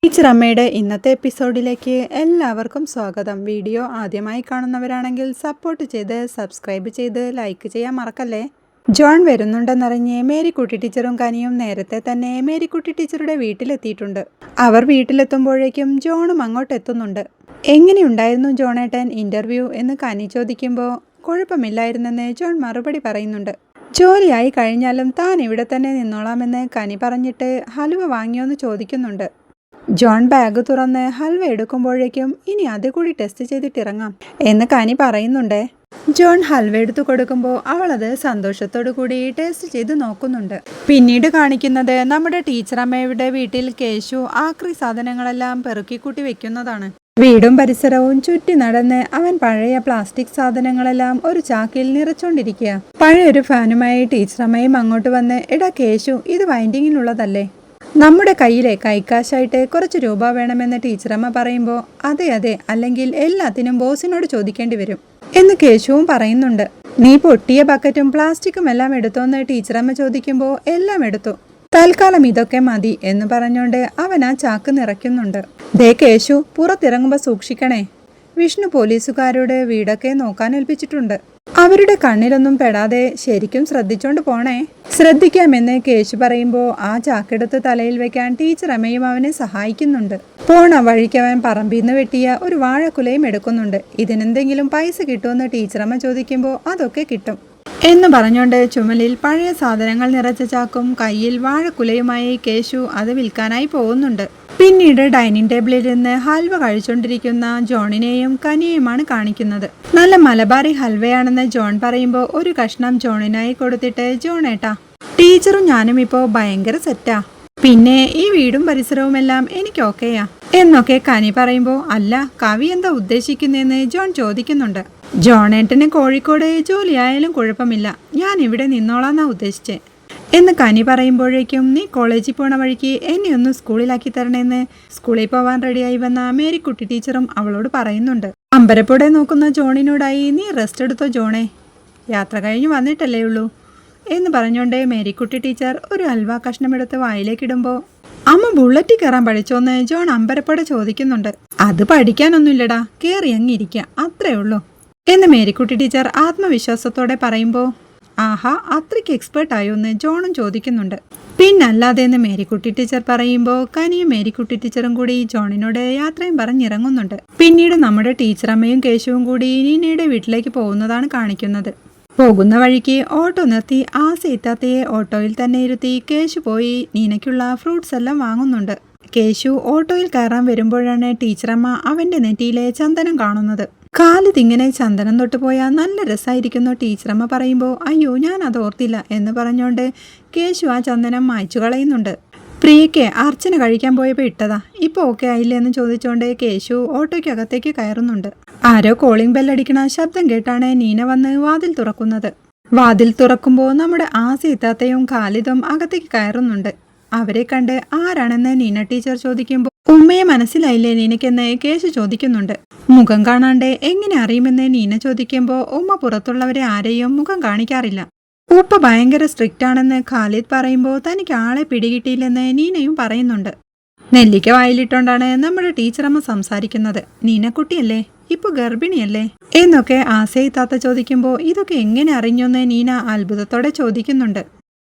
Teacher അമ്മയുടെ ഇന്നത്തെ എപ്പിസോഡിലേക്ക് എല്ലാവർക്കും സ്വാഗതം. വീഡിയോ ആദ്യമായി കാണുന്നവരാണെങ്കിൽ സപ്പോർട്ട് ചെയ്ത് സബ്സ്ക്രൈബ് ചെയ്ത് ലൈക്ക് ചെയ്യാൻ മറക്കല്ലേ. ജോൺ വരുന്നുണ്ടെന്നറിഞ്ഞ് മേരിക്കുട്ടി ടീച്ചറും കനിയും നേരത്തെ തന്നെ മേരിക്കുട്ടി ടീച്ചറുടെ വീട്ടിലെത്തിയിട്ടുണ്ട്. അവർ വീട്ടിലെത്തുമ്പോഴേക്കും ജോണും അങ്ങോട്ട് എത്തുന്നുണ്ട്. എങ്ങനെയുണ്ടായിരുന്നു ജോണേട്ടൻ ഇൻ്റർവ്യൂ എന്ന് കനി ചോദിക്കുമ്പോൾ കുഴപ്പമില്ലായിരുന്നെന്ന് ജോൺ മറുപടി പറയുന്നുണ്ട്. ജോലിയായി കഴിഞ്ഞാലും താൻ ഇവിടെ തന്നെ നിന്നോളാമെന്ന് കനി പറഞ്ഞിട്ട് ഹലുവ വാങ്ങിയോന്ന് ചോദിക്കുന്നുണ്ട്. ജോൺ ബാഗ് തുറന്ന് ഹൽവ എടുക്കുമ്പോഴേക്കും ഇനി അത് കൂടി ടെസ്റ്റ് ചെയ്തിട്ടിറങ്ങാം എന്ന് കനി പറയുന്നുണ്ട്. ജോൺ ഹൽവ എടുത്തു കൊടുക്കുമ്പോൾ അവളത് സന്തോഷത്തോടു കൂടി ടേസ്റ്റ് ചെയ്ത് നോക്കുന്നുണ്ട്. പിന്നീട് കാണിക്കുന്നത് നമ്മുടെ ടീച്ചർ അമ്മയുടെ വീട്ടിൽ കേശു ആക്രി സാധനങ്ങളെല്ലാം പെറുക്കിക്കൂട്ടി വെക്കുന്നതാണ്. വീടും പരിസരവും ചുറ്റി നടന്ന് അവൻ പഴയ പ്ലാസ്റ്റിക് സാധനങ്ങളെല്ലാം ഒരു ചാക്കിൽ നിറച്ചോണ്ടിരിക്കുക. പഴയൊരു ഫാനുമായി ടീച്ചറമ്മയും അങ്ങോട്ട് വന്ന്, എടാ കേശു, ഇത് വൈൻഡിങ്ങിനുള്ളതല്ലേ? നമ്മുടെ കയ്യിലെ കൈക്കാശായിട്ട് കുറച്ച് രൂപ വേണമെന്ന് ടീച്ചറമ്മ പറയുമ്പോൾ അതെ അതെ, അല്ലെങ്കിൽ എല്ലാത്തിനും ബോസിനോട് ചോദിക്കേണ്ടി വരും എന്ന് കേശുവും പറയുന്നുണ്ട്. നീ പൊട്ടിയ ബക്കറ്റും പ്ലാസ്റ്റിക്കും എല്ലാം എടുത്തോന്ന് ടീച്ചറമ്മ ചോദിക്കുമ്പോൾ എല്ലാം എടുത്തു, തൽക്കാലം ഇതൊക്കെ മതി എന്ന് പറഞ്ഞുകൊണ്ട് അവൻ ആ ചാക്ക് നിറയ്ക്കുന്നുണ്ട്. ദേ കേശു, പുറത്തിറങ്ങുമ്പോൾ സൂക്ഷിക്കണേ. വിഷ്ണു പോലീസുകാരോട് വീടൊക്കെ നോക്കാൻ ഏൽപ്പിച്ചിട്ടുണ്ട്. അവരുടെ കണ്ണിലൊന്നും പെടാതെ ശരിക്കും ശ്രദ്ധിച്ചോണ്ട് പോണേ. ശ്രദ്ധിക്കാമെന്ന് കേശു പറയുമ്പോൾ ആ ചാക്കെടുത്ത് തലയിൽ വെക്കാൻ ടീച്ചർ അമ്മയും അവനെ സഹായിക്കുന്നുണ്ട്. പോണ വഴിക്കവൻ പറമ്പിന്ന് വെട്ടിയ ഒരു വാഴക്കുലയും എടുക്കുന്നുണ്ട്. ഇതിനെന്തെങ്കിലും പൈസ കിട്ടുമെന്ന് ടീച്ചറമ്മ ചോദിക്കുമ്പോൾ അതൊക്കെ കിട്ടും എന്ന് പറഞ്ഞുകൊണ്ട് ചുമലിൽ പഴയ സാധനങ്ങൾ നിറച്ച ചാക്കും കയ്യിൽ വാഴക്കുലയുമായി കേശു അത് വിൽക്കാനായി പോകുന്നുണ്ട്. പിന്നീട് ഡൈനിങ് ടേബിളിൽ നിന്ന് ഹൽവ കഴിച്ചുകൊണ്ടിരിക്കുന്ന ജോണിനെയും കനിയെയുമാണ് കാണിക്കുന്നത്. നല്ല മലബാറി ഹൽവയാണെന്ന് ജോൺ പറയുമ്പോൾ ഒരു കഷ്ണം ജോണിനായി കൊടുത്തിട്ട്, ജോണേട്ടാ, ടീച്ചറും ഞാനും ഇപ്പോൾ ഭയങ്കര സെറ്റാ, പിന്നെ ഈ വീടും പരിസരവും എല്ലാം എനിക്ക് ഓക്കെയാ എന്നൊക്കെ കനി പറയുമ്പോൾ, അല്ല കവി എന്താ ഉദ്ദേശിക്കുന്നതെന്ന് ജോൺ ചോദിക്കുന്നുണ്ട്. ജോണേട്ടന് കോഴിക്കോട് ജോലിയായാലും കുഴപ്പമില്ല, ഞാൻ ഇവിടെ നിന്നോളാന്നാ ഉദ്ദേശിച്ചേ എന്ന് കനി പറയുമ്പോഴേക്കും, നീ കോളേജിൽ പോണ വഴിക്ക് എന്നെ ഒന്ന് സ്കൂളിലാക്കി തരണേന്ന് സ്കൂളിൽ പോവാൻ റെഡിയായി വന്ന മേരിക്കുട്ടി ടീച്ചറും അവളോട് പറയുന്നുണ്ട്. അമ്പരപ്പോടെ നോക്കുന്ന ജോണിനോടായി, നീ റെസ്റ്റ് എടുത്തോ ജോണേ, യാത്ര കഴിഞ്ഞ് വന്നിട്ടല്ലേ ഉള്ളൂ എന്ന് പറഞ്ഞുകൊണ്ട് മേരിക്കുട്ടി ടീച്ചർ ഒരു ഹൽവ കഷ്ണമെടുത്ത് വായിലേക്കിടുമ്പോൾ, അമ്മ ബുള്ളറ്റിൽ കയറാൻ പഠിച്ചോന്ന് ജോൺ അമ്പരപ്പോടെ ചോദിക്കുന്നുണ്ട്. അത് പഠിക്കാനൊന്നുമില്ലടാ, കയറി അങ്ങിരിക്കുക, അത്രേ ഉള്ളൂ എന്ന് മേരിക്കുട്ടി ടീച്ചർ ആത്മവിശ്വാസത്തോടെ പറയുമ്പോൾ, ആഹാ, അത്രയ്ക്ക് എക്സ്പേർട്ടായോ എന്ന് ജോണും ചോദിക്കുന്നുണ്ട്. പിന്നല്ലാതെ എന്ന് മേരിക്കുട്ടി ടീച്ചർ പറയുമ്പോൾ കനിയും മേരിക്കുട്ടി ടീച്ചറും കൂടി ജോണിനോട് യാത്രയും പറഞ്ഞിറങ്ങുന്നുണ്ട്. പിന്നീട് നമ്മുടെ ടീച്ചറമ്മയും കേശുവും കൂടി നീനയുടെ വീട്ടിലേക്ക് പോകുന്നതാണ് കാണിക്കുന്നത്. പോകുന്ന വഴിക്ക് ഓട്ടോ നിർത്തി ഇത്താത്തയെ ഓട്ടോയിൽ തന്നെ ഇരുത്തി കേശു പോയി നീനയ്ക്കുള്ള ഫ്രൂട്ട്സ് എല്ലാം വാങ്ങുന്നുണ്ട്. കേശു ഓട്ടോയിൽ കയറാൻ വരുമ്പോഴാണ് ടീച്ചറമ്മ അവന്റെ നെറ്റിയിലെ ചന്ദനം കാണുന്നത്. കാലിതിങ്ങനെ ചന്ദനം തൊട്ട് പോയാൽ നല്ല രസമായിരിക്കുന്നു ടീച്ചറമ്മ പറയുമ്പോൾ, അയ്യോ ഞാൻ അത് ഓർത്തില്ല എന്ന് പറഞ്ഞുകൊണ്ട് കേശു ആ ചന്ദനം മായ്ച്ചു കളയുന്നുണ്ട്. പ്രിയയ്ക്ക് അർച്ചന കഴിക്കാൻ പോയപ്പോൾ ഇട്ടതാ, ഇപ്പോൾ ഓക്കെ ആയില്ലേ എന്ന് ചോദിച്ചുകൊണ്ട് കേശു ഓട്ടോയ്ക്കകത്തേക്ക് കയറുന്നുണ്ട്. ആരോ കോളിംഗ് ബെല്ലടിക്കണ ശബ്ദം കേട്ടാണ് നീന വന്ന് വാതിൽ തുറക്കുന്നത്. വാതിൽ തുറക്കുമ്പോൾ നമ്മുടെ ഇത്താത്തയും ഖാലിദും അകത്തേക്ക് കയറുന്നുണ്ട്. അവരെ കണ്ട് ആരാണെന്ന് നീന ടീച്ചർ ചോദിക്കുമ്പോൾ, ഉമ്മയെ മനസ്സിലായില്ലേ നിനക്കെന്ന് കേശു ചോദിക്കുന്നുണ്ട്. മുഖം കാണാണ്ട് എങ്ങനെ അറിയുമെന്ന് നീന ചോദിക്കുമ്പോൾ, ഉമ്മ പുറത്തുള്ളവരെ ആരെയും മുഖം കാണിക്കാറില്ല, ഉപ്പ ഭയങ്കര സ്ട്രിക്റ്റ് ആണെന്ന് ഖാലിദ് പറയുമ്പോൾ തനിക്ക് ആളെ പിടികിട്ടിയില്ലെന്ന് നീനയും പറയുന്നുണ്ട്. നെല്ലിക്ക വായിലിട്ടോണ്ടാണ് നമ്മുടെ ടീച്ചറമ്മ സംസാരിക്കുന്നത്, നീനക്കുട്ടിയല്ലേ, ഇപ്പൊ ഗർഭിണിയല്ലേ എന്നൊക്കെ ഇത്താത്ത ചോദിക്കുമ്പോൾ ഇതൊക്കെ എങ്ങനെ അറിഞ്ഞോന്ന് നീന അത്ഭുതത്തോടെ ചോദിക്കുന്നുണ്ട്.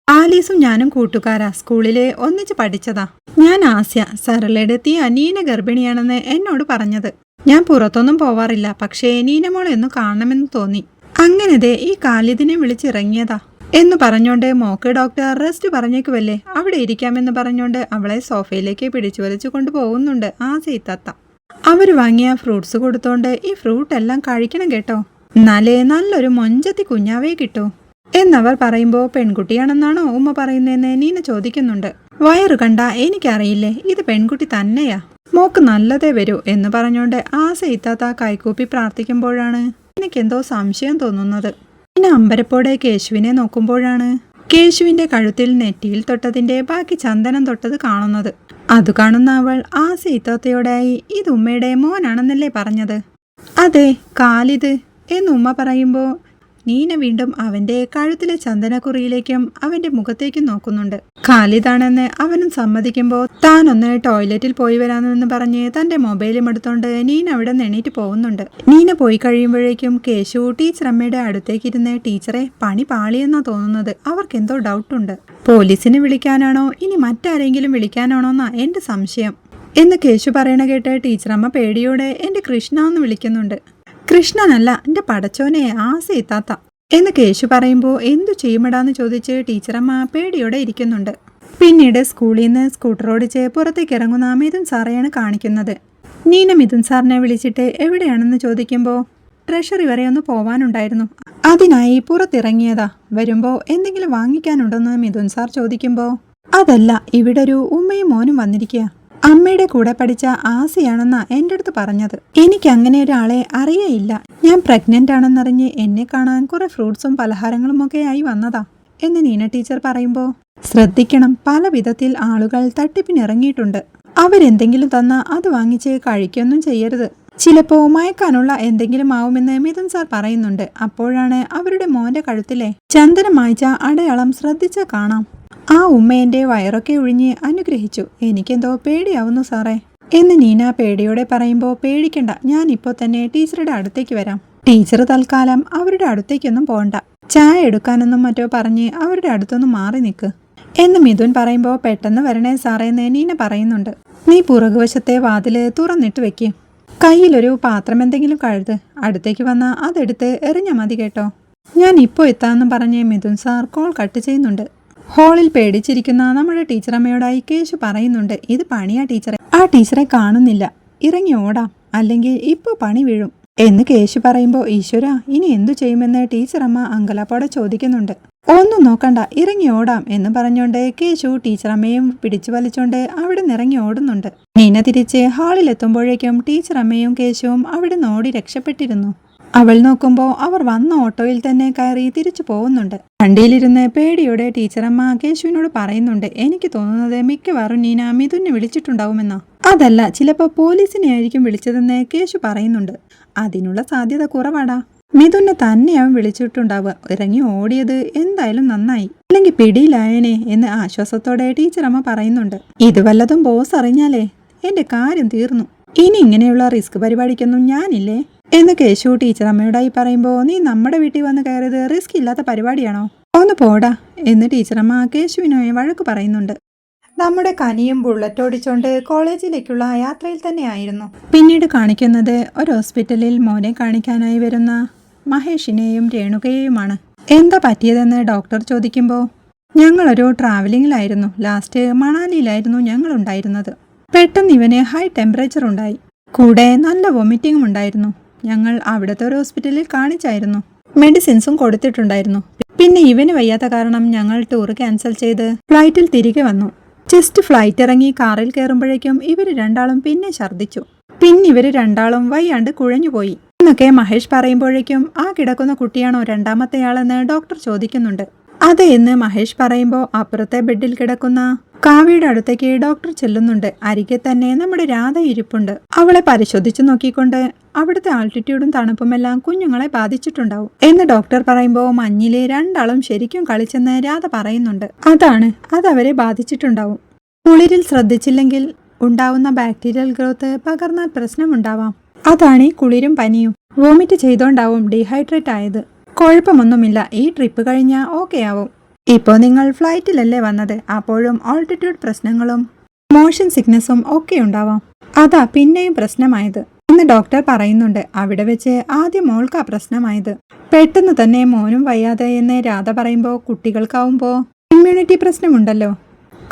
ആലീസും ഞാനും കൂട്ടുകാരാ, സ്കൂളിലെ ഒന്നിച്ച് പഠിച്ചതാ. ഞാൻ ആസ്യ, സരളെടുത്തിയ നീന ഗർഭിണിയാണെന്ന് എന്നോട് പറഞ്ഞത്. ഞാൻ പുറത്തൊന്നും പോവാറില്ല, പക്ഷേ നീനമോളെ ഒന്ന് കാണണമെന്ന് തോന്നി, അങ്ങനത്തെ ഈ ഖാലിദിനെ വിളിച്ചിറങ്ങിയതാ എന്ന് പറഞ്ഞോണ്ട്, മോക്ക് ഡോക്ടർ റെസ്റ്റ് പറഞ്ഞേക്കുവല്ലേ, അവിടെ ഇരിക്കാമെന്ന് പറഞ്ഞോണ്ട് അവളെ സോഫയിലേക്ക് പിടിച്ചു വലിച്ചു കൊണ്ടുപോകുന്നുണ്ട് ഇത്താത്ത. അവർ വാങ്ങിയ ഫ്രൂട്ട്സ് കൊടുത്തോണ്ട്, ഈ ഫ്രൂട്ട് എല്ലാം കഴിക്കണം കേട്ടോ, എന്നാലേ നല്ലൊരു മൊഞ്ചത്തി കുഞ്ഞാവേ കിട്ടൂ എന്നവർ പറയുമ്പോൾ, പെൺകുട്ടിയാണെന്നാണോ ഉമ്മ പറയുന്നതെന്ന് നീന ചോദിക്കുന്നുണ്ട്. വയറു കണ്ട എനിക്കറിയില്ലേ, ഇത് പെൺകുട്ടി തന്നെയാ, മോക്ക് നല്ലതേ വരൂ എന്ന് പറഞ്ഞുകൊണ്ട് ഇത്താത്ത കൈകൂപ്പി പ്രാർത്ഥിക്കുമ്പോഴാണ് എനിക്കെന്തോ സംശയം തോന്നുന്നത്. പിന്നെ അമ്പരപ്പോടെ കേശുവിനെ നോക്കുമ്പോഴാണ് കേശുവിന്റെ കഴുത്തിൽ നെറ്റിയിൽ തൊട്ടതിന്റെ ബാക്കി ചന്ദനം തൊട്ടത് കാണുന്നത്. അത് കാണുന്ന അവൾ ഇത്താത്തയോടായി, ഇത് ഉമ്മയുടെ മോനാണെന്നല്ലേ പറഞ്ഞത്? അതെ, ഖാലിദ് എന്ന് ഉമ്മ പറയുമ്പോൾ, നീന വീണ്ടും അവന്റെ കഴുത്തിലെ ചന്ദനക്കുറിയിലേക്കും അവന്റെ മുഖത്തേക്കും നോക്കുന്നുണ്ട്. ഖാലിദാണെന്ന് അവനും സമ്മതിക്കുമ്പോൾ താനൊന്ന് ടോയ്ലറ്റിൽ പോയി വരാമെന്ന് പറഞ്ഞ് തന്റെ മൊബൈലും എടുത്തോണ്ട് നീന അവിടെ നിന്ന് എണീറ്റ് പോകുന്നുണ്ട്. നീന പോയി കഴിയുമ്പോഴേക്കും കേശു ടീച്ചർ അമ്മയുടെ അടുത്തേക്കിരുന്ന് ടീച്ചറെ പണി പാളിയെന്നാ തോന്നുന്നത്, അവർക്കെന്തോ ഡൗട്ടുണ്ട്. പോലീസിനെ വിളിക്കാനാണോ ഇനി മറ്റാരെങ്കിലും വിളിക്കാനാണോന്നാ എന്റെ സംശയം എന്ന് കേശു പറയണ കേട്ട് ടീച്ചറമ്മ പേടിയോടെ എന്റെ കൃഷ്ണ എന്ന് വിളിക്കുന്നുണ്ട്. കൃഷ്ണനല്ല, എന്റെ പടച്ചോനെ ആസീത്താത്ത എന്ന് കേശു പറയുമ്പോൾ എന്തു ചെയ്യുമടാന്ന് ചോദിച്ച് ടീച്ചറമ്മ പേടിയോടെ ഇരിക്കുന്നുണ്ട്. പിന്നീട് സ്കൂളിൽ നിന്ന് സ്കൂട്ടർ ഓടിച്ച് പുറത്തേക്ക് ഇറങ്ങുന്ന മിഥുൻ സാറെയാണ് കാണിക്കുന്നത്. നീന മിഥുൻ സാറിനെ വിളിച്ചിട്ട് എവിടെയാണെന്ന് ചോദിക്കുമ്പോൾ ട്രഷറി വരെ ഒന്ന് പോവാനുണ്ടായിരുന്നു, അതിനായി പുറത്തിറങ്ങിയതാ, വരുമ്പോൾ എന്തെങ്കിലും വാങ്ങിക്കാനുണ്ടോന്ന് മിഥുൻ സാർ ചോദിക്കുമ്പോൾ അതല്ല, ഇവിടെ ഒരു ഉമ്മയും മോനും വന്നിരിക്കുക, അമ്മയുടെ കൂടെ പഠിച്ച ആസിയാണെന്നാ എൻ്റെ അടുത്ത് പറഞ്ഞത്. എനിക്ക് അങ്ങനെ ഒരാളെ അറിയയില്ല, ഞാൻ പ്രഗ്നന്റ് ആണെന്നറിഞ്ഞ് എന്നെ കാണാൻ കുറെ ഫ്രൂട്ട്സും പലഹാരങ്ങളും ഒക്കെ ആയി വന്നതാ എന്ന് നീന ടീച്ചർ പറയുമ്പോൾ ശ്രദ്ധിക്കണം, പല വിധത്തിൽ ആളുകൾ തട്ടിപ്പിനിറങ്ങിയിട്ടുണ്ട്, അവരെന്തെങ്കിലും തന്നാ അത് വാങ്ങിച്ച് കഴിക്കൊന്നും ചെയ്യരുത്, ചിലപ്പോ മയക്കാനുള്ള എന്തെങ്കിലും ആവുമെന്ന് മിഥുൻ സാർ പറയുന്നുണ്ട്. അപ്പോഴാണ് അവരുടെ മോന്റെ കഴുത്തിലെ ചന്ദനം മായ്ച്ച അടയാളം ശ്രദ്ധിച്ച കാണാം. ആ ഉമ്മ എൻ്റെ വയറൊക്കെ ഒഴിഞ്ഞ് അനുഗ്രഹിച്ചു, എനിക്കെന്തോ പേടിയാവുന്നു സാറേ എന്ന് നീന പേടിയോടെ പറയുമ്പോൾ പേടിക്കണ്ട, ഞാൻ ഇപ്പോൾ തന്നെ ടീച്ചറുടെ അടുത്തേക്ക് വരാം, ടീച്ചർ തൽക്കാലം അവരുടെ അടുത്തേക്കൊന്നും പോകണ്ട, ചായ എടുക്കാനെന്നും മറ്റോ പറഞ്ഞ് അവരുടെ അടുത്തൊന്നും മാറി നിൽക്ക് എന്ന് മിഥുൻ പറയുമ്പോൾ പെട്ടെന്ന് വരണേ സാറേ എന്ന് നീന പറയുന്നുണ്ട്. നീ പുറകുവശത്തെ വാതില് തുറന്നിട്ട് വെക്ക്, കയ്യിലൊരു പാത്രം എന്തെങ്കിലും കഴുത്, അടുത്തേക്ക് വന്നാൽ അതെടുത്ത് എറിഞ്ഞ മതി കേട്ടോ, ഞാൻ ഇപ്പോൾ എത്താമെന്നും പറഞ്ഞ് മിഥുൻ സാർ കോൾ കട്ട് ചെയ്യുന്നുണ്ട്. ഹാളിൽ പേടിച്ചിരിക്കുന്ന നമ്മുടെ ടീച്ചറമ്മയോടായി കേശു പറയുന്നുണ്ട്, ഇത് പണിയാ ടീച്ചറെ, ആ ടീച്ചറെ കാണുന്നില്ല, ഇറങ്ങി ഓടാം, അല്ലെങ്കിൽ ഇപ്പോൾ പണി വീഴും എന്ന് കേശു പറയുമ്പോൾ ഈശ്വര ഇനി എന്തു ചെയ്യുമെന്ന് ടീച്ചറമ്മ അങ്കലാപ്പോടെ ചോദിക്കുന്നുണ്ട്. ഒന്നും നോക്കണ്ട, ഇറങ്ങി ഓടാം എന്ന് പറഞ്ഞുകൊണ്ട് കേശു ടീച്ചറമ്മയും പിടിച്ചു വലിച്ചോണ്ട് അവിടെ നിറങ്ങി ഓടുന്നുണ്ട്. നീന തിരിച്ച് ഹാളിലെത്തുമ്പോഴേക്കും ടീച്ചറമ്മയും കേശുവും അവിടെ നിന്ന് ഓടി രക്ഷപ്പെട്ടിരുന്നു. അവൾ നോക്കുമ്പോൾ അവർ വന്ന ഓട്ടോയിൽ തന്നെ കയറി തിരിച്ചു പോകുന്നുണ്ട്. വണ്ടിയിലിരുന്ന് പേടിയോടെ ടീച്ചറമ്മ കേശുവിനോട് പറയുന്നുണ്ട്, എനിക്ക് തോന്നുന്നത് മിക്കവാറും നീന മിഥുനെ വിളിച്ചിട്ടുണ്ടാവുമെന്നോ, അതല്ല ചിലപ്പോൾ പോലീസിനെ ആയിരിക്കും വിളിച്ചതെന്ന് കേശു പറയുന്നുണ്ട്. അതിനുള്ള സാധ്യത കുറവാടാ, മിഥുനെ തന്നെയാവും വിളിച്ചിട്ടുണ്ടാവുക, ഇറങ്ങി ഓടിയത് എന്തായാലും നന്നായി, അല്ലെങ്കിൽ പിടിയിലായനെ എന്ന് ആശ്വാസത്തോടെ ടീച്ചറമ്മ പറയുന്നുണ്ട്. ഇത് വല്ലതും ബോസ് അറിഞ്ഞാലേ എന്റെ കാര്യം തീർന്നു, ഇനി ഇങ്ങനെയുള്ള റിസ്ക് പരിപാടിക്കൊന്നും ഞാനില്ലേ എന്ന് കേശു ടീച്ചറമ്മയോടായി പറയുമ്പോൾ നീ നമ്മുടെ വീട്ടിൽ വന്ന് കയറിയത് റിസ്ക് ഇല്ലാത്ത പരിപാടിയാണോ, ഒന്ന് പോടാ എന്ന് ടീച്ചറമ്മ കേശുവിനെ വഴക്ക് പറയുന്നുണ്ട്. നമ്മുടെ കനിയും ബുള്ളറ്റ് ഓടിച്ചോണ്ട് കോളേജിലേക്കുള്ള യാത്രയിൽ തന്നെയായിരുന്നു. പിന്നീട് കാണിക്കുന്നത് ഒരു ഹോസ്പിറ്റലിൽ മോനെ കാണിക്കാനായി വരുന്ന മഹേഷിനെയും രേണുകയെയുമാണ്. എന്താ പറ്റിയതെന്ന് ഡോക്ടർ ചോദിക്കുമ്പോൾ ഞങ്ങളൊരു ട്രാവലിങ്ങിലായിരുന്നു, ലാസ്റ്റ് മണാലിയിലായിരുന്നു ഞങ്ങളുണ്ടായിരുന്നത്, പെട്ടെന്ന് ഇവന് ഹൈ ടെമ്പറേച്ചർ ഉണ്ടായി, കൂടെ നല്ല വൊമിറ്റിംഗും ഉണ്ടായിരുന്നു, ഞങ്ങൾ അവിടുത്തെ ഒരു ഹോസ്പിറ്റലിൽ കാണിച്ചായിരുന്നു, മെഡിസിൻസും കൊടുത്തിട്ടുണ്ടായിരുന്നു, പിന്നെ ഇവന് വയ്യാത്ത കാരണം ഞങ്ങൾ ടൂർ ക്യാൻസൽ ചെയ്ത് ഫ്ലൈറ്റിൽ തിരികെ വന്നു. ജസ്റ്റ് ഫ്ലൈറ്റ് ഇറങ്ങി കാറിൽ കയറുമ്പോഴേക്കും ഇവർ രണ്ടാളും പിന്നെ ഛർദ്ദിച്ചു, പിന്നെ ഇവർ രണ്ടാളും വയ്യാണ്ട് കുഴഞ്ഞുപോയി എന്നൊക്കെ മഹേഷ് പറയുമ്പോഴേക്കും ആ കിടക്കുന്ന കുട്ടിയാണോ രണ്ടാമത്തെയാളെന്ന് ഡോക്ടർ ചോദിക്കുന്നുണ്ട്. അതെ എന്ന് മഹേഷ് പറയുമ്പോൾ അപ്പുറത്തെ ബെഡിൽ കിടക്കുന്ന കാവ്യയുടെ അടുത്തേക്ക് ഡോക്ടർ ചെല്ലുന്നുണ്ട്. അരികെ തന്നെ നമ്മുടെ രാധ ഇരിപ്പുണ്ട്. അവളെ പരിശോധിച്ചു നോക്കിക്കൊണ്ട് അവിടുത്തെ ആൾട്ടിറ്റ്യൂഡും തണുപ്പുമെല്ലാം കുഞ്ഞുങ്ങളെ ബാധിച്ചിട്ടുണ്ടാവും എന്ന് ഡോക്ടർ പറയുമ്പോൾ മഞ്ഞിലെ രണ്ടാളും ശരിക്കും കളിച്ചെന്ന് രാധ പറയുന്നുണ്ട്. അതവരെ ബാധിച്ചിട്ടുണ്ടാവും. കുളിരിൽ ശ്രദ്ധിച്ചില്ലെങ്കിൽ ഉണ്ടാവുന്ന ബാക്ടീരിയൽ ഗ്രോത്ത് പകർന്നാൽ പ്രശ്നമുണ്ടാവാം. അതാണ് ഈ കുളിരും പനിയും. വോമിറ്റ് ചെയ്തോണ്ടാവും ഡീഹൈഡ്രേറ്റ് ആയത്. കുഴപ്പമൊന്നുമില്ല, ഈ ട്രിപ്പ് കഴിഞ്ഞാൽ ഓക്കെ ആവും. ഇപ്പോൾ നിങ്ങൾ ഫ്ലൈറ്റിലല്ലേ വന്നത്, അപ്പോഴും ഓൾട്ടിറ്റ്യൂഡ് പ്രശ്നങ്ങളും മോഷൻ സിക്നസ്സും ഒക്കെ ഉണ്ടാവാം. അതാ പിന്നെയും പ്രശ്നമായത് എന്ന് ഡോക്ടർ പറയുന്നുണ്ട്. അവിടെ വെച്ച് ആദ്യം മോൾക്കാ പ്രശ്നമായത്, പെട്ടെന്ന് തന്നെ മോനും വയ്യാതെ എന്ന് രാധ പറയുമ്പോൾ കുട്ടികൾക്കാവുമ്പോൾ ഇമ്മ്യൂണിറ്റി പ്രശ്നമുണ്ടല്ലോ,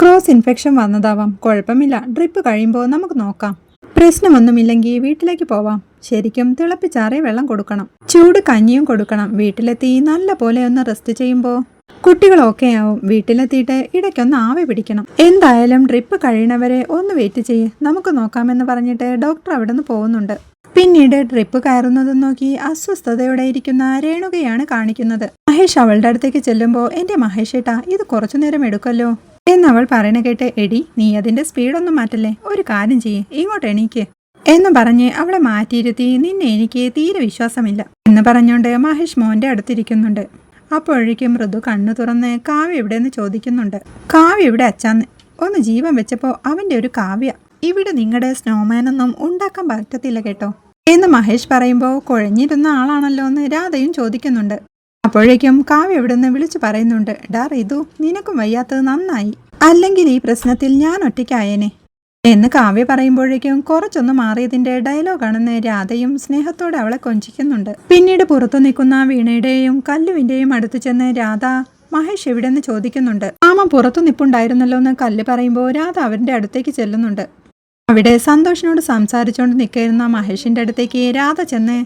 ക്രോസ് ഇൻഫെക്ഷൻ വന്നതാവാം. കുഴപ്പമില്ല, ട്രിപ്പ് കഴിയുമ്പോൾ നമുക്ക് നോക്കാം. പ്രശ്നമൊന്നുമില്ലെങ്കിൽ വീട്ടിലേക്ക് പോവാം. ശരിക്കും തിളപ്പിച്ചാറിയ വെള്ളം കൊടുക്കണം, ചൂട് കഞ്ഞിയും കൊടുക്കണം. വീട്ടിലെത്തി നല്ല പോലെ ഒന്ന് റെസ്റ്റ് ചെയ്യുമ്പോൾ കുട്ടികളൊക്കെ ആവും. വീട്ടിലെത്തിയിട്ട് ഇടയ്ക്കൊന്ന് ആവി പിടിക്കണം. എന്തായാലും ട്രിപ്പ് കഴിയണവരെ ഒന്ന് വെയിറ്റ് ചെയ്യ്, നമുക്ക് നോക്കാമെന്ന് പറഞ്ഞിട്ട് ഡോക്ടർ അവിടെ നിന്ന് പോകുന്നുണ്ട്. പിന്നീട് ട്രിപ്പ് കയറുന്നതും നോക്കി അസ്വസ്ഥതയോടെ ഇരിക്കുന്ന രേണുകയാണ് കാണിക്കുന്നത്. മഹേഷ് അവളുടെ അടുത്തേക്ക് ചെല്ലുമ്പോൾ എന്റെ മഹേഷ് ഏട്ടാ, ഇത് കുറച്ചു നേരം എടുക്കല്ലോ എന്നവൾ പറയണ കേട്ട്, എടി നീ അതിന്റെ സ്പീഡൊന്നും മാറ്റല്ലേ, ഒരു കാര്യം ചെയ്യേ, ഇങ്ങോട്ട് എണീക്ക്, എന്ന് പറഞ്ഞ് അവളെ മാറ്റിയിരുത്തി നിന്നെ എനിക്ക് തീരെ വിശ്വാസമില്ല എന്ന് പറഞ്ഞുകൊണ്ട് മഹേഷ് മോന്റെ അടുത്തിരിക്കുന്നുണ്ട്. അപ്പോഴേക്കും മൃദു കണ്ണു തുറന്ന് കാവ്യ എവിടെയെന്ന് ചോദിക്കുന്നുണ്ട്. കാവ്യ ഇവിടെ അച്ചാന്ന് ഒന്ന് ജീവൻ വെച്ചപ്പോൾ അവന്റെ ഒരു കാവ്യ ഇവിടെ നിങ്ങളുടെ സ്നോമാനൊന്നും ഉണ്ടാക്കാൻ പറ്റത്തില്ല കേട്ടോ എന്ന് മഹേഷ് പറയുമ്പോൾ കുഴഞ്ഞിരുന്ന ആളാണല്ലോ എന്ന് രാധയും ചോദിക്കുന്നുണ്ട്. അപ്പോഴേക്കും കാവ്യ എവിടെന്ന് വിളിച്ചു പറയുന്നുണ്ട്. ഡാ റിതു, നിനക്കും വയ്യാത്തത് നന്നായി, അല്ലെങ്കിൽ ഈ പ്രശ്നത്തിൽ ഞാൻ ഒറ്റയ്ക്കായേനെ എന്ന് കാവ്യ പറയുമ്പോഴേക്കും കുറച്ചൊന്ന് മാറിയതിന്റെ ഡയലോഗാണെന്ന് രാധയും സ്നേഹത്തോടെ അവളെ കൊഞ്ചിക്കുന്നുണ്ട്. പിന്നീട് പുറത്തു നിൽക്കുന്ന വീണയുടെയും കല്ലുവിന്റെയും അടുത്ത് ചെന്ന് രാധ മഹേഷ് എവിടെന്ന് ചോദിക്കുന്നുണ്ട്. മാമ പുറത്തു നിൽപ്പുണ്ടായിരുന്നല്ലോ എന്ന് കല്ല് പറയുമ്പോൾ രാധ അവരുടെ അടുത്തേക്ക് ചെല്ലുന്നുണ്ട്. അവിടെ സന്തോഷിനോട് സംസാരിച്ചുകൊണ്ട് നിൽക്കുന്ന മഹേഷിന്റെ അടുത്തേക്ക് രാധ ചെന്ന്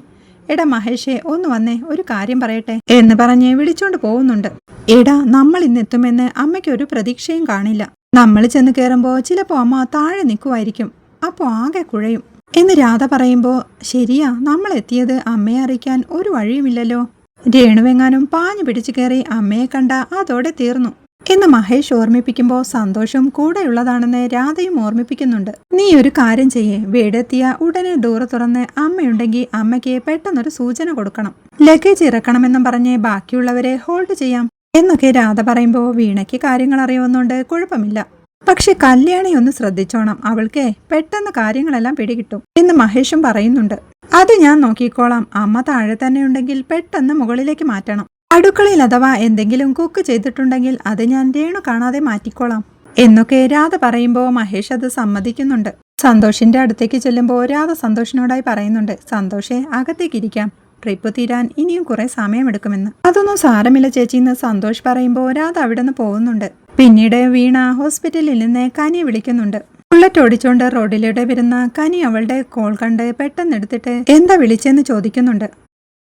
എടാ മഹേഷേ ഒന്ന് വന്നേ, ഒരു കാര്യം പറയട്ടെ എന്ന് പറഞ്ഞ് വിളിച്ചോണ്ട് പോകുന്നുണ്ട്. എടാ, നമ്മൾ ഇന്നെത്തുമെന്ന് അമ്മയ്ക്ക് ഒരു പ്രതീക്ഷയും കാണില്ല. നമ്മൾ ചെന്ന് കയറുമ്പോൾ ചിലപ്പോൾ അമ്മ താഴെ നിൽക്കുമായിരിക്കും, അപ്പോൾ ആകെ കുഴയും എന്ന് രാധ പറയുമ്പോൾ ശരിയാ, നമ്മൾ എത്തിയത് അമ്മയെ അറിയിക്കാൻ ഒരു വഴിയുമില്ലല്ലോ. രേണുവെങ്ങാനും പാഞ്ഞു പിടിച്ചു കയറി അമ്മയെ കണ്ട അതോടെ തീർന്നു എന്ന് മഹേഷ് ഓർമ്മിപ്പിക്കുമ്പോൾ സന്തോഷം കൂടെയുള്ളതാണെന്ന് രാധയും ഓർമ്മിപ്പിക്കുന്നുണ്ട്. നീ ഒരു കാര്യം ചെയ്യേ, വീടെത്തിയ ഉടനെ ഡോറ് തുറന്ന് അമ്മയുണ്ടെങ്കിൽ അമ്മയ്ക്ക് പെട്ടെന്നൊരു സൂചന കൊടുക്കണം. ലഗേജ് ഇറക്കണമെന്നും പറഞ്ഞ് ബാക്കിയുള്ളവരെ ഹോൾഡ് ചെയ്യാം എന്നൊക്കെ രാധ പറയുമ്പോൾ വീണയ്ക്ക് കാര്യങ്ങൾ അറിയുന്നുണ്ട്, കുഴപ്പമില്ല. പക്ഷെ കല്യാണി ഒന്ന് ശ്രദ്ധിച്ചോണം, അവൾക്ക് പെട്ടെന്ന് കാര്യങ്ങളെല്ലാം പിടികിട്ടും എന്ന് മഹേഷും പറയുന്നുണ്ട്. അത് ഞാൻ നോക്കിക്കോളാം, അമ്മ താഴെ തന്നെ ഉണ്ടെങ്കിൽ പെട്ടെന്ന് മുകളിലേക്ക് മാറ്റണം. അടുക്കളയിൽ അഥവാ എന്തെങ്കിലും കുക്ക് ചെയ്തിട്ടുണ്ടെങ്കിൽ അത് ഞാൻ രേണു കാണാതെ മാറ്റിക്കോളാം എന്നൊക്കെ രാധ പറയുമ്പോൾ മഹേഷ് അത് സമ്മതിക്കുന്നുണ്ട്. സന്തോഷിന്റെ അടുത്തേക്ക് ചെല്ലുമ്പോൾ രാധ സന്തോഷിനോടായി പറയുന്നുണ്ട്. സന്തോഷേ, അകത്തേക്കിരിക്കാം, ട്രിപ്പ് തീരാൻ ഇനിയും കുറെ സമയമെടുക്കുമെന്ന്. അതൊന്നും സാരമില്ല ചേച്ചിന്ന് സന്തോഷ് പറയുമ്പോൾ രാധ അവിടെ നിന്ന് പോകുന്നുണ്ട്. പിന്നീട് വീണ ഹോസ്പിറ്റലിൽ നിന്ന് കനിയെ വിളിക്കുന്നുണ്ട്. ബുള്ളറ്റ് ഓടിച്ചോണ്ട് റോഡിലൂടെ വരുന്ന കനി അവളുടെ കോൾ കണ്ട് പെട്ടെന്ന് എടുത്തിട്ട് എന്താ വിളിച്ചെന്ന് ചോദിക്കുന്നുണ്ട്.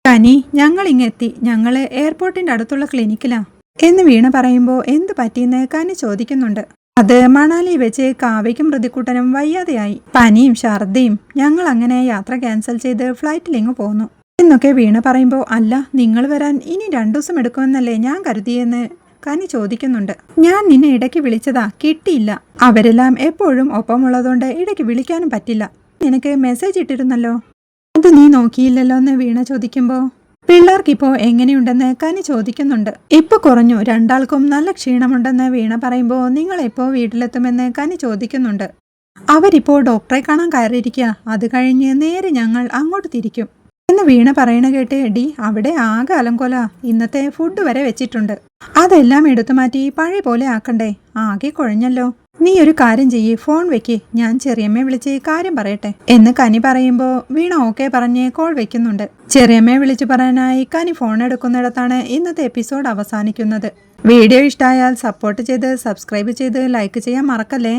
കനി, ഞങ്ങൾ ഇങ്ങെത്തി, ഞങ്ങള് എയർപോർട്ടിന്റെ അടുത്തുള്ള ക്ലിനിക്കിലാ എന്ന് വീണ പറയുമ്പോൾ എന്ത് പറ്റിയെന്ന് കനി ചോദിക്കുന്നുണ്ട്. അത് മണാലി വെച്ച് കാവ്യയ്ക്കും പ്രതിക്കൂട്ടനും വയ്യാതെയായി, പനിയും ഛർദിയും, ഞങ്ങൾ അങ്ങനെ യാത്ര ക്യാൻസൽ ചെയ്ത് ഫ്ലൈറ്റിലിങ്ങ് പോന്നു എന്നൊക്കെ വീണ പറയുമ്പോൾ അല്ല, നിങ്ങൾ വരാൻ ഇനി 2 ദിവസം എടുക്കുമെന്നല്ലേ ഞാൻ കരുതിയെന്ന് കനി ചോദിക്കുന്നുണ്ട്. ഞാൻ നിന്നെ ഇടയ്ക്ക് വിളിച്ചതാ, കിട്ടിയില്ല. അവരെല്ലാം എപ്പോഴും ഒപ്പമുള്ളതുകൊണ്ട് ഇടയ്ക്ക് വിളിക്കാനും പറ്റില്ല. നിനക്ക് മെസ്സേജ് ഇട്ടിരുന്നല്ലോ, അത് നീ നോക്കിയില്ലല്ലോ എന്ന് വീണ ചോദിക്കുമ്പോൾ പിള്ളേർക്കിപ്പോ എങ്ങനെയുണ്ടെന്ന് കനി ചോദിക്കുന്നുണ്ട്. ഇപ്പൊ കുറഞ്ഞു, 2 ആൾക്കും നല്ല ക്ഷീണമുണ്ടെന്ന് വീണ പറയുമ്പോൾ നിങ്ങൾ എപ്പോ വീട്ടിലെത്തുമെന്ന് കനി ചോദിക്കുന്നുണ്ട്. അവരിപ്പോ ഡോക്ടറെ കാണാൻ കയറിയിരിക്കുക, അത് കഴിഞ്ഞ് നേരെ ഞങ്ങൾ അങ്ങോട്ട് തിരിക്കും എന്ന് വീണ പറയണ കേട്ട് ഡി അവിടെ ആകെ അലങ്കോല, ഇന്നത്തെ ഫുഡ് വരെ വെച്ചിട്ടുണ്ട്, അതെല്ലാം എടുത്തു മാറ്റി പഴയ പോലെ ആക്കണ്ടേ, ആകെ കുഴഞ്ഞല്ലോ. നീ ഒരു കാര്യം ചെയ്യേ, ഫോൺ വെക്ക്, ഞാൻ ചെറിയമ്മയെ വിളിച്ച് കാര്യം പറയട്ടെ എന്ന് കനി പറയുമ്പോൾ വീണ ഓക്കെ പറഞ്ഞ് കോൾ വെക്കുന്നുണ്ട്. ചെറിയമ്മയെ വിളിച്ചു പറയാനായി കനി ഫോൺ എടുക്കുന്നിടത്താണ് ഇന്നത്തെ എപ്പിസോഡ് അവസാനിക്കുന്നത്. വീഡിയോ ഇഷ്ടമായാൽ സപ്പോർട്ട് ചെയ്ത് സബ്സ്ക്രൈബ് ചെയ്ത് ലൈക്ക് ചെയ്യാൻ മറക്കല്ലേ.